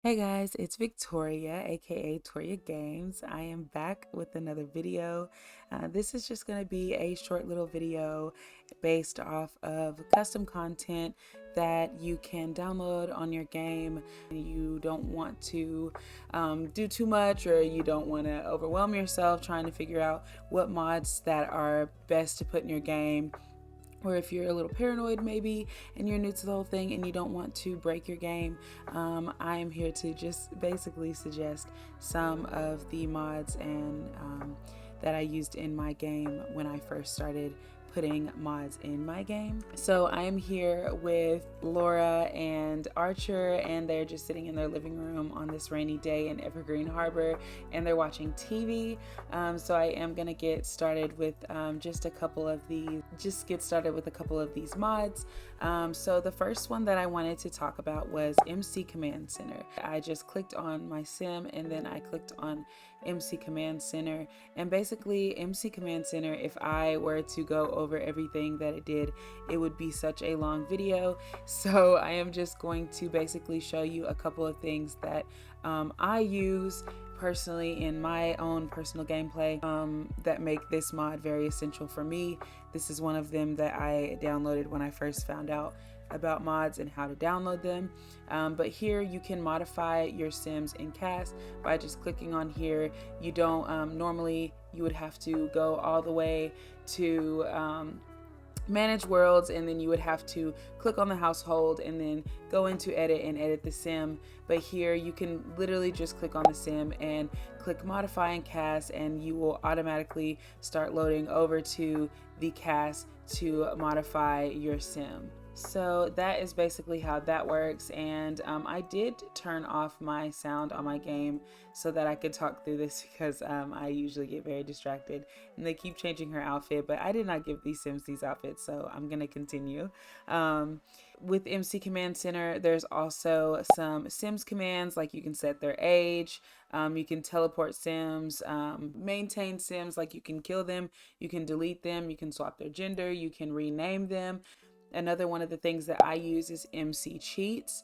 Hey guys, it's Victoria, aka Toria Games. I am back with another video. This is just going to be a short little video based off of custom content that you can download on your game. You don't want to do too much, or you don't want to overwhelm yourself trying to figure out what mods that are best to put in your game, or if you're a little paranoid maybe and you're new to the whole thing and you don't want to break your game. I am here to just basically suggest some of the mods and that I used in my game when I first started putting mods in my game. So I am here with Laura and Archer, and they're just sitting in their living room on this rainy day in Evergreen Harbor, and they're watching TV. So I am gonna get started with just a couple of these mods. So the first one that I wanted to talk about was MC Command Center. I just clicked on my sim and then I clicked on MC Command Center, and basically MC Command Center, if I were to go over everything that it did, it would be such a long video. So I am just going to basically show you a couple of things that I use personally in my own personal gameplay that make this mod very essential for me. This is one of them that I downloaded when I first found out about mods and how to download them. But here you can modify your sims in CAS by just clicking on here. You don't normally you would have to go all the way to manage worlds, and then you would have to click on the household and then go into edit and edit the sim. But here you can literally just click on the sim and click modify in CAS, and you will automatically start loading over to the CAS to modify your sim. So that is basically how that works, and I did turn off my sound on my game so that I could talk through this because I usually get very distracted and they keep changing her outfit, but I did not give these sims these outfits, so I'm gonna continue. With MC Command Center, there's also some sims commands, like you can set their age, you can teleport sims, maintain sims, like you can kill them, you can delete them, you can swap their gender, you can rename them. Another one of the things that I use is MC Cheats.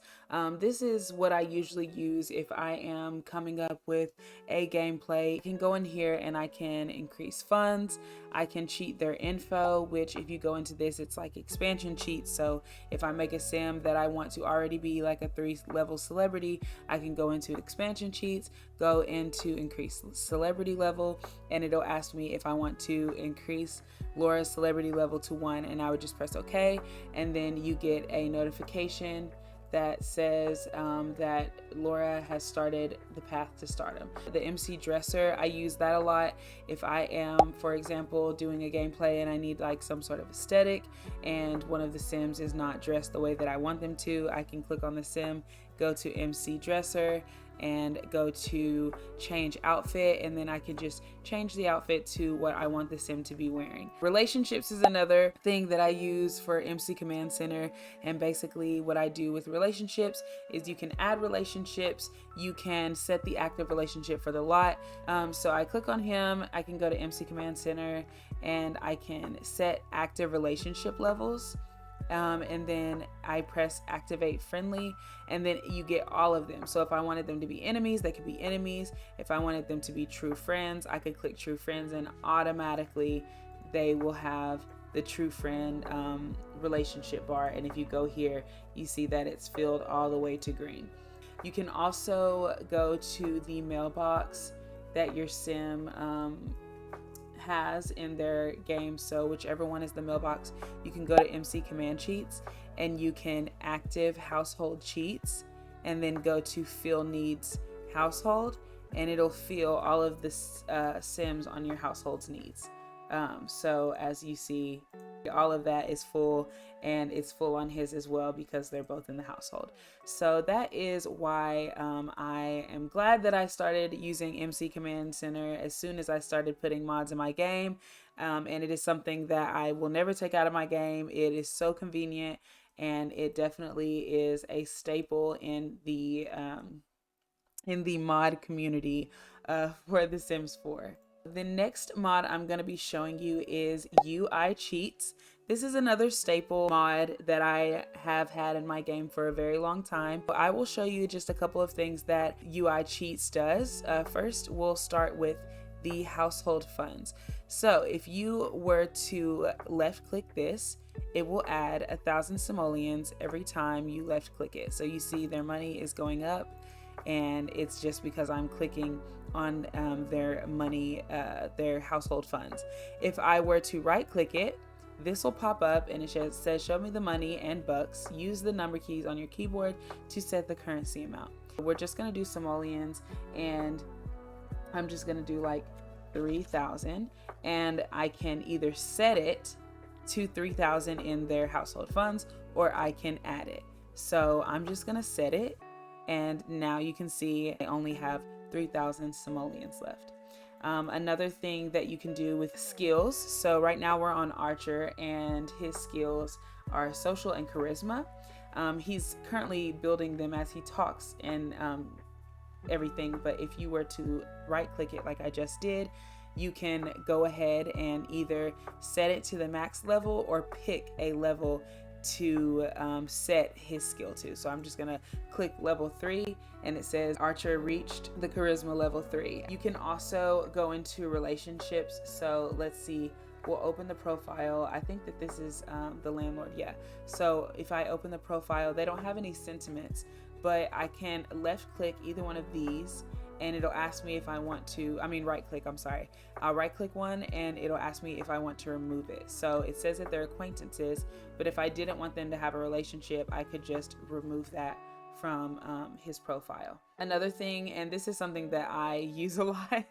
This is what I usually use if I am coming up with a gameplay. I can go in here and I can increase funds. I can cheat their info, which if you go into this, it's like expansion cheats. So if I make a sim that I want to already be like a 3-level celebrity, I can go into expansion cheats, go into increase celebrity level, and it'll ask me if I want to increase Laura's celebrity level to 1, and I would just press OK, and then you get a notification that says that Laura has started the path to stardom. The MC Dresser, I use that a lot if I am, for example, doing a gameplay and I need like some sort of aesthetic and one of the sims is not dressed the way that I want them to. I can click on the sim, go to MC Dresser, and go to change outfit, and then I can just change the outfit to what I want the sim to be wearing. Relationships is another thing that I use for MC Command Center, and basically what I do with relationships is you can add relationships, you can set the active relationship for the lot. So I click on him, I can go to MC Command Center and I can set active relationship levels. And then I press activate friendly, and then you get all of them. So if I wanted them to be enemies, they could be enemies. If I wanted them to be true friends, I could click true friends, and automatically they will have the true friend relationship bar. And if you go here, you see that it's filled all the way to green. You can also go to the mailbox that your sim has in their game. So whichever one is the mailbox, you can go to MC Command Cheats and you can active household cheats, and then go to fill needs household, and it'll fill all of the sims on your household's needs. So as you see, all of that is full, and it's full on his as well because they're both in the household. So that is why I am glad that I started using MC Command Center as soon as I started putting mods in my game, and it is something that I will never take out of my game. It is so convenient, and it definitely is a staple in the mod community for The Sims 4. The next mod I'm going to be showing you is UI Cheats. This is another staple mod that I have had in my game for a very long time. I will show you just a couple of things that UI Cheats does. First, we'll start with the household funds. So if you were to left click this, it will add 1,000 simoleons every time you left click it. So you see their money is going up, and it's just because I'm clicking on their money, their household funds. If I were to right click it, this will pop up and it says show me the money and bucks. Use the number keys on your keyboard to set the currency amount. We're just gonna do simoleons, and I'm just gonna do like 3,000, and I can either set it to 3,000 in their household funds, or I can add it. So I'm just gonna set it, and now you can see I only have 3,000 simoleons left. Another thing that you can do with skills. So right now we're on Archer, and his skills are social and charisma. He's currently building them as he talks and everything, but if you were to right click it like I just did, you can go ahead and either set it to the max level or pick a level to set his skill to. So I'm just gonna click level 3, and it says Archer reached the charisma level 3. You can also go into relationships. So let's see, we'll open the profile. I think that this is the landlord. Yeah. So if I open the profile, they don't have any sentiments, but I can left click either one of these, and it'll ask me if I want to, right click, I'm sorry. I'll right click one, and it'll ask me if I want to remove it. So it says that they're acquaintances, but if I didn't want them to have a relationship, I could just remove that from his profile. Another thing, and this is something that I use a lot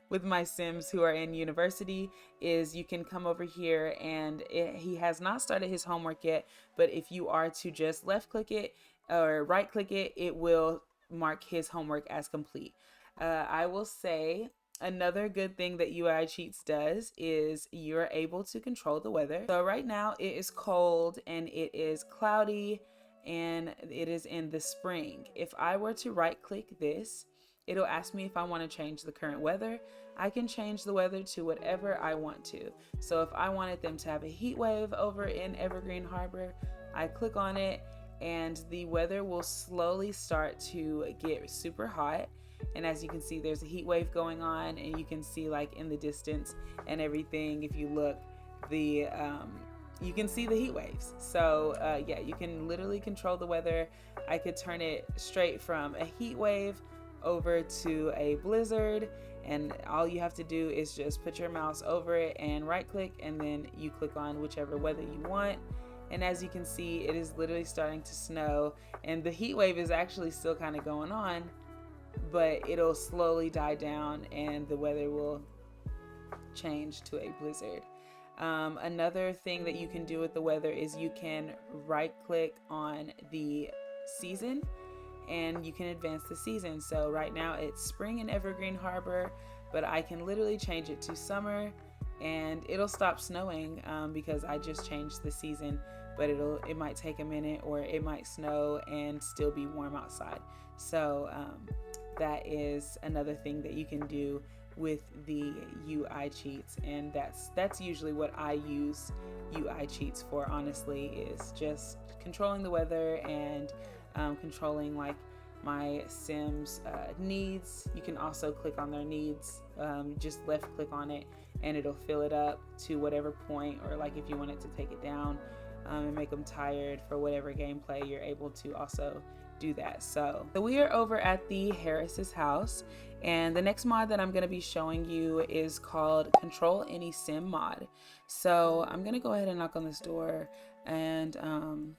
with my Sims who are in university, is you can come over here, and he has not started his homework yet, but if you are to just left click it or right click it, it will mark his homework as complete. I will say another good thing that UI Cheats does is you're able to control the weather. So right now it is cold and it is cloudy and it is in the spring. If I were to right click this, it'll ask me if I want to change the current weather. I can change the weather to whatever I want to. So if I wanted them to have a heat wave over in Evergreen Harbor, I click on it, and the weather will slowly start to get super hot. And as you can see, there's a heat wave going on, and you can see like in the distance and everything, if you look, the you can see the heat waves. So yeah, you can literally control the weather. I could turn it straight from a heat wave over to a blizzard, and all you have to do is just put your mouse over it and right click, and then you click on whichever weather you want. And as you can see, it is literally starting to snow, and the heat wave is actually still kind of going on, but it'll slowly die down and the weather will change to a blizzard. Another thing that you can do with the weather is you can right click on the season and you can advance the season. So right now it's spring in Evergreen Harbor, but I can literally change it to summer, and it'll stop snowing because I just changed the season, but it might take a minute, or it might snow and still be warm outside. So that is another thing that you can do with the UI Cheats, and that's usually what I use UI Cheats for, honestly, is just controlling the weather and controlling like my Sims needs. You can also click on their needs, just left click on it and it'll fill it up to whatever point, or like if you wanted to take it down and make them tired for whatever gameplay, you're able to also do that. So we are over at the Harris's house, and the next mod that I'm going to be showing you is called Control Any Sim mod. So I'm going to go ahead and knock on this door, and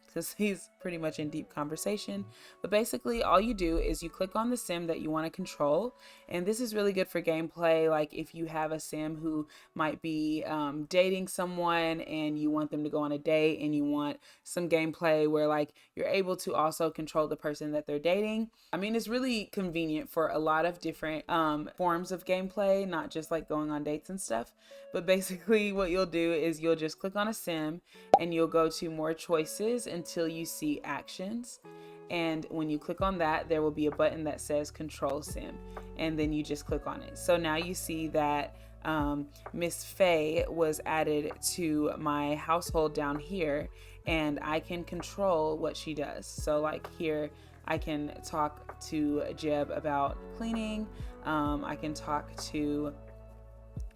because he's pretty much in deep conversation, but basically all you do is you click on the sim that you want to control, and this is really good for gameplay. Like if you have a sim who might be dating someone and you want them to go on a date, and you want some gameplay where like you're able to also control the person that they're dating. I mean, it's really convenient for a lot of different forms of gameplay, not just like going on dates and stuff. But basically what you'll do is you'll just click on a sim and you'll go to more choices until you see actions. And when you click on that, there will be a button that says Control Sim, and then you just click on it. So now you see that Miss Faye was added to my household down here, and I can control what she does. So like here, I can talk to Jeb about cleaning. I can talk to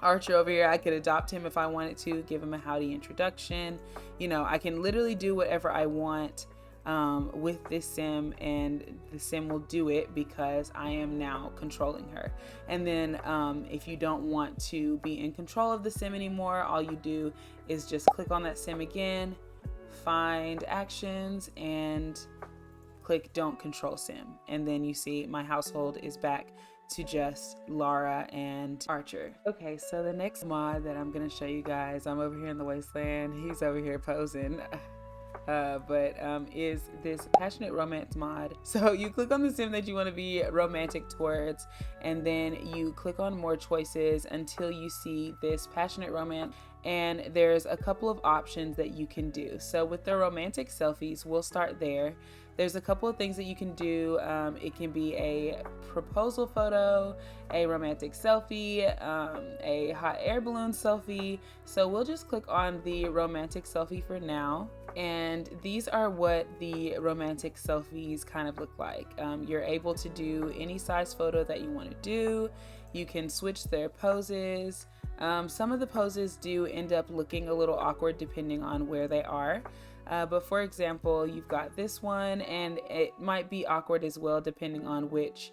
Archer over here. I could adopt him if I wanted to, give him a howdy introduction. You know, I can literally do whatever I want with this sim, and the sim will do it because I am now controlling her. And then if you don't want to be in control of the sim anymore, all you do is just click on that sim again, find actions, and click don't control sim, and then you see my household is back to just Laura and Archer. Okay, so the next mod that I'm gonna show you guys, I'm over here in the wasteland, he's over here posing, is this passionate romance mod. So you click on the sim that you want to be romantic towards, and then you click on more choices until you see this passionate romance, and there's a couple of options that you can do. So with the romantic selfies, we'll start there. There's a couple of things that you can do. It can be a proposal photo, a romantic selfie, a hot air balloon selfie. So we'll just click on the romantic selfie for now. And these are what the romantic selfies kind of look like. You're able to do any size photo that you want to do. You can switch their poses. Some of the poses do end up looking a little awkward depending on where they are. But for example, you've got this one, and it might be awkward as well depending on which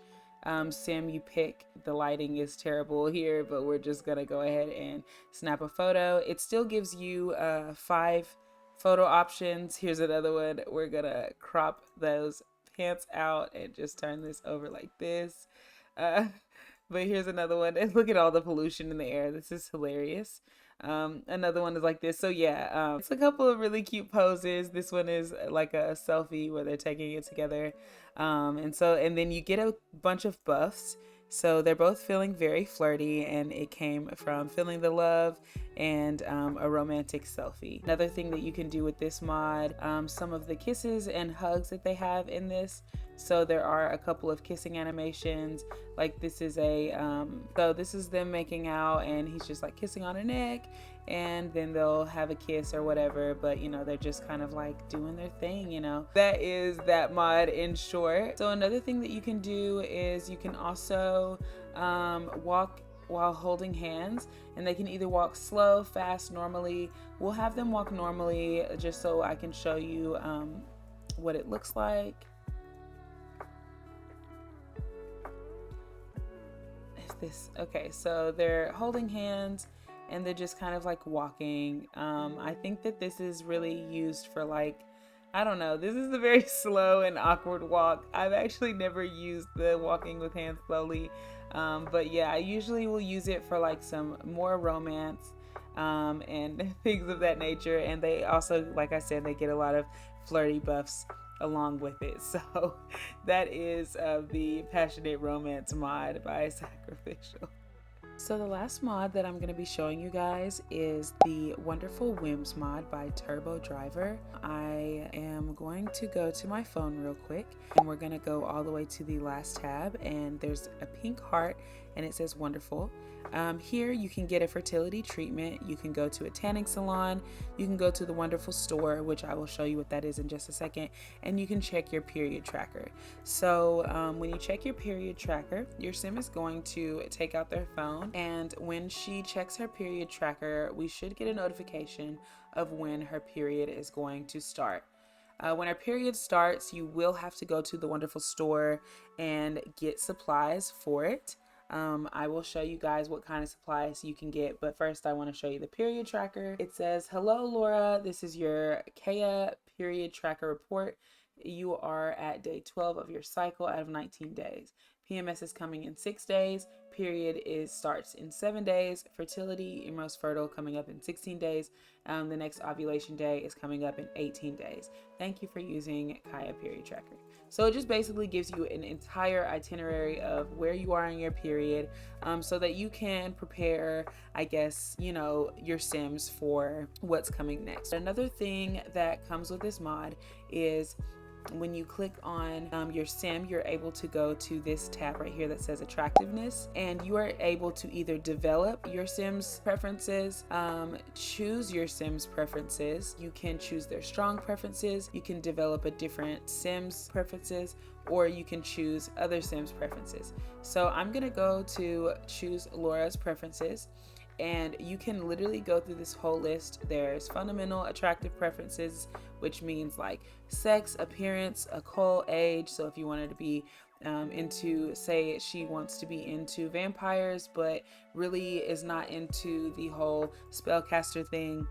sim you pick. The lighting is terrible here, but we're just gonna go ahead and snap a photo. It still gives you 5 photo options. Here's another one. We're gonna crop those pants out and just turn this over like this. But here's another one, and look at all the pollution in the air. This is hilarious. Another one is like this. So yeah, it's a couple of really cute poses. This one is like a selfie where they're taking it together. And then you get a bunch of buffs. So they're both feeling very flirty, and it came from Feeling the Love and a romantic selfie. Another thing that you can do with this mod, some of the kisses and hugs that they have in this. So there are a couple of kissing animations. Like this is this is them making out, and he's just like kissing on her neck, and then they'll have a kiss or whatever, but you know, they're just kind of like doing their thing, you know. That is that mod in short. So another thing that you can do is you can also walk while holding hands, and they can either walk slow, fast, normally. We'll have them walk normally just so I can show you what it looks like. Okay, so they're holding hands and they're just kind of like walking. I think that this is really used for like, I don't know, this is a very slow and awkward walk. I've actually never used the walking with hands slowly, but yeah, I usually will use it for like some more romance and things of that nature. And they also, like I said, they get a lot of flirty buffs along with it. So that is the passionate romance mod by Sacrificial. So the last mod that I'm going to be showing you guys is the Wonderful Whims mod by Turbo Driver. I am going to go to my phone real quick, and we're going to go all the way to the last tab, and there's a pink heart and it says Wonderful. Here you can get a fertility treatment, you can go to a tanning salon, you can go to the Wonderful store, which I will show you what that is in just a second, and you can check your period tracker. So when you check your period tracker, your sim is going to take out their phone, and when she checks her period tracker, we should get a notification of when her period is going to start. When her period starts, you will have to go to the Wonderful store and get supplies for it. I will show you guys what kind of supplies you can get, but first I want to show you the period tracker. It says, "Hello Laura, this is your Kea period tracker report. You are at day 12 of your cycle out of 19 days. PMS is coming in 6 days. Period starts in 7 days. Fertility, you're most fertile, coming up in 16 days. The next ovulation day is coming up in 18 days. Thank you for using Kea period tracker." So it just basically gives you an entire itinerary of where you are in your period, so that you can prepare, I guess, you know, your sims for what's coming next. Another thing that comes with this mod is when you click on your sim, you're able to go to this tab right here that says attractiveness, and you are able to either develop your sim's preferences, choose your sim's preferences. You can choose their strong preferences, you can develop a different sim's preferences, or you can choose other sims preferences. So I'm gonna go to choose Laura's preferences, and you can literally go through this whole list. There's fundamental attractive preferences, which means like sex, appearance, occult, age. So if you wanted to be into, say she wants to be into vampires but really is not into the whole spellcaster thing,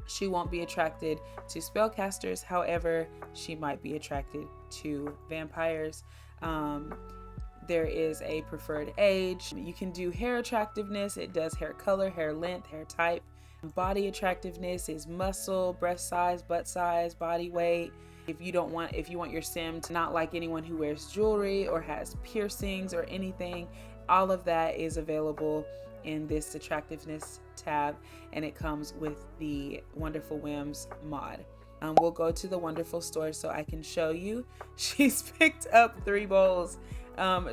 she won't be attracted to spellcasters. However, she might be attracted to vampires. There is a preferred age. You can do hair attractiveness. It does hair color, hair length, hair type. Body attractiveness is muscle, breast size, butt size, body weight. If you want your sim to not like anyone who wears jewelry or has piercings or anything, all of that is available in this attractiveness tab, and it comes with the Wonderful Whims mod. We'll go to the Wonderful store so I can show you. She's picked up 3 bowls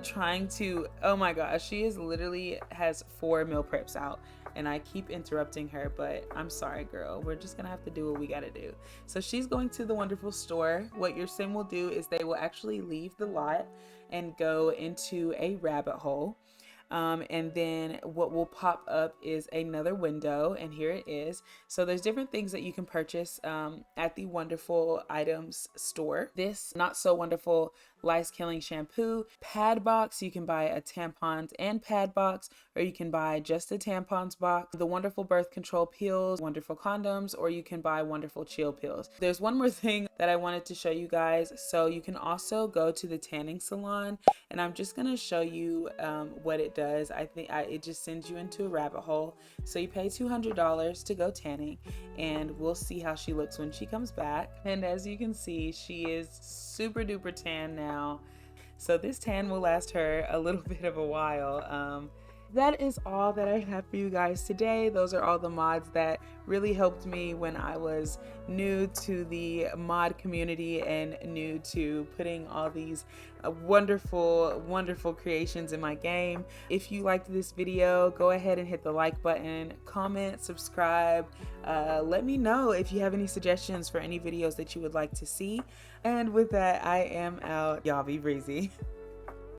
trying to, oh my gosh, she is literally has 4 meal preps out, and I keep interrupting her, but I'm sorry, girl. We're just gonna have to do what we gotta do. So she's going to the Wonderful store. What your sim will do is they will actually leave the lot and go into a rabbit hole. And then what will pop up is another window, and here it is. So there's different things that you can purchase at the Wonderful Items store. This Not So Wonderful Lice Killing Shampoo pad box. You can buy a tampons and pad box, or you can buy just the tampons box. The Wonderful Birth Control pills, Wonderful condoms, or you can buy Wonderful Chill pills. There's one more thing that I wanted to show you guys. So you can also go to the tanning salon, and I'm just gonna show you what it does. I think it just sends you into a rabbit hole. So you pay $200 to go tanning, and we'll see how she looks when she comes back. And as you can see, she is super duper tan now. So this tan will last her a little bit of a while. That is all that I have for you guys today. Those are all the mods that really helped me when I was new to the mod community and new to putting all these wonderful creations in my game. If you liked this video, go ahead and hit the like button, comment, subscribe. Let me know if you have any suggestions for any videos that you would like to see. And with that, I am out. Y'all be breezy.